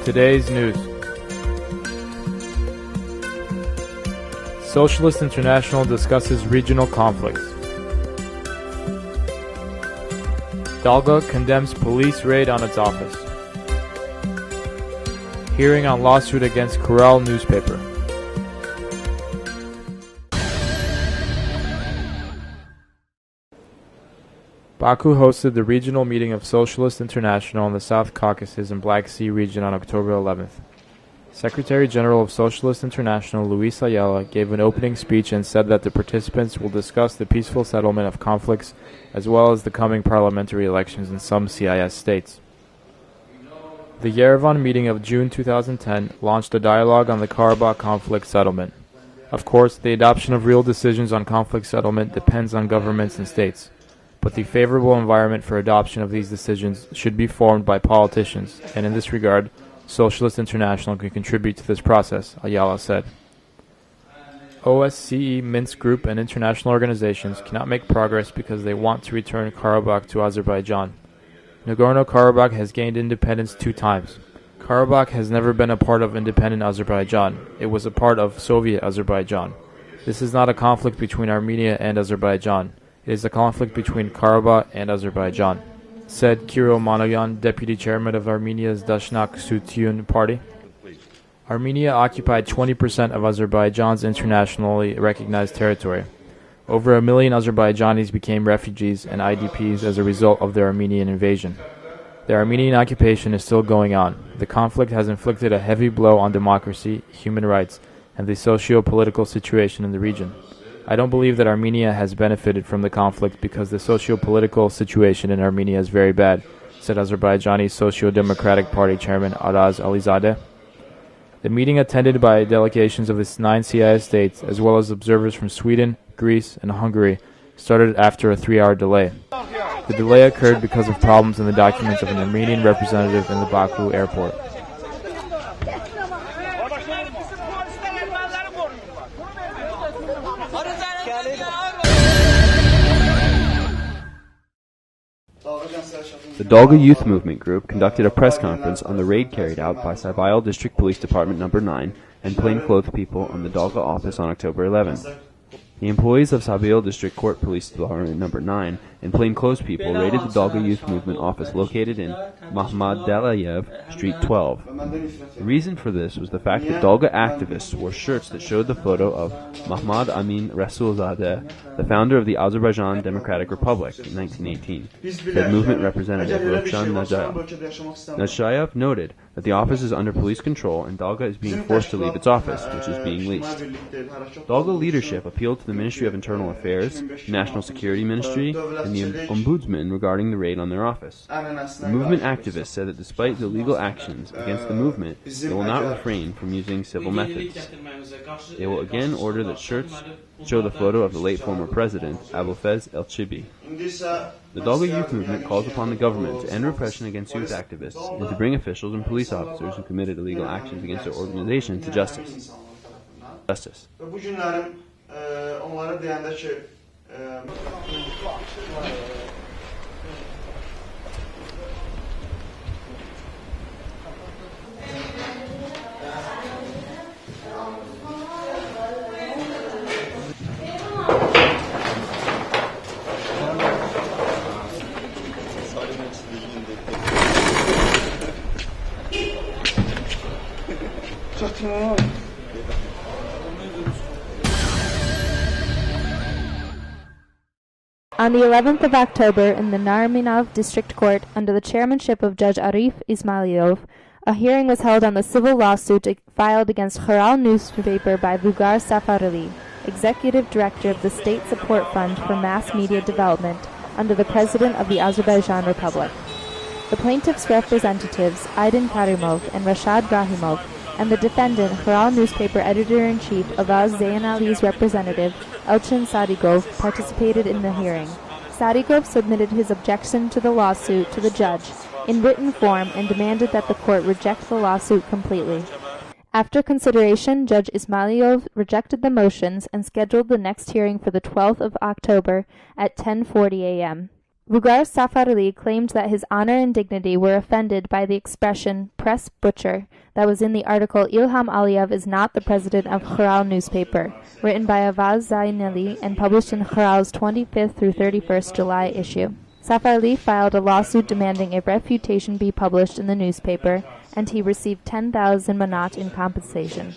Today's news. Socialist International discusses regional conflicts. Dalga condemns police raid on its office. Hearing on lawsuit against Kheural newspaper. Baku hosted the regional meeting of Socialist International in the South Caucasus and Black Sea region on October 11th. Secretary-General of Socialist International Luis Ayala gave an opening speech and said that the participants will discuss the peaceful settlement of conflicts as well as the coming parliamentary elections in some CIS states. The Yerevan meeting of June 2010 launched a dialogue on the Karabakh conflict settlement. Of course, the adoption of real decisions on conflict settlement depends on governments and states, but the favorable environment for adoption of these decisions should be formed by politicians, and in this regard, Socialist International can contribute to this process, Ayala said. OSCE, Minsk Group, and international organizations cannot make progress because they want to return Karabakh to Azerbaijan. Nagorno-Karabakh has gained independence 2 times. Karabakh has never been a part of independent Azerbaijan. It was a part of Soviet Azerbaijan. This is not a conflict between Armenia and Azerbaijan. It is a conflict between Karabakh and Azerbaijan, said Kirill Manoyan, deputy chairman of Armenia's Dashnak Sutyun party. Armenia occupied 20% of Azerbaijan's internationally recognized territory. Over 1 million Azerbaijanis became refugees and IDPs as a result of the Armenian invasion. The Armenian occupation is still going on. The conflict has inflicted a heavy blow on democracy, human rights, and the socio-political situation in the region. I don't believe that Armenia has benefited from the conflict because the socio-political situation in Armenia is very bad, said Azerbaijani Socio-Democratic Party Chairman Araz Alizadeh. The meeting, attended by delegations of the 9 CIS states, as well as observers from Sweden, Greece, and Hungary, started after a 3-hour delay. The delay occurred because of problems in the documents of an Armenian representative in the Baku airport. The Dalga Youth Movement Group conducted a press conference on the raid carried out by Sabail District Police Department No. 9 and plainclothes people on the Dalga office on October 11. The employees of Sabail District Court Police Department No. 9 and plainclothes people raided the Dalga Youth Movement office located in Mahmad Dalayev, Street 12. The reason for this was the fact that Dalga activists wore shirts that showed the photo of Mahmad Amin Rasulzadeh, the founder of the Azerbaijan Democratic Republic in 1918, said movement representative Roshan Najayev. Najayev noted that the office is under police control and Dalga is being forced to leave its office, which is being leased. Dalga leadership appealed to the Ministry of Internal Affairs, the National Security Ministry, and the Ombudsman regarding the raid on their office. The movement activists said that despite the legal actions against the movement, they will not refrain from using civil methods. They will again order that shirts show the photo of the late former president, Abulfaz Elchibi. The Dalga Youth Movement calls upon the government to end repression against youth activists and to bring officials and police officers who committed illegal actions against their organization to justice. Onlara deyəndə ki, On the 11th of October, in the Narminov District Court, under the chairmanship of Judge Arif Ismailov, a hearing was held on the civil lawsuit filed against Kheural newspaper by Vugar Safarli, executive director of the State Support Fund for Mass Media Development, under the President of the Azerbaijan Republic. The plaintiffs' representatives, Aydin Karimov and Rashad Brahimov, and the defendant, Kheural newspaper editor-in-chief Avaz Zainali's representative, Elchin Sadigov, participated in the hearing. Sadigov submitted his objection to the lawsuit to the judge in written form and demanded that the court reject the lawsuit completely. After consideration, Judge Ismailov rejected the motions and scheduled the next hearing for the 12th of October at 10:40 a.m. Vugar Safarli claimed that his honor and dignity were offended by the expression press butcher that was in the article Ilham Aliyev is not the president of Khral newspaper, written by Avaz Zainali and published in Khral's 25th through 31st July issue. Safarli filed a lawsuit demanding a refutation be published in the newspaper, and he received 10,000 manat in compensation.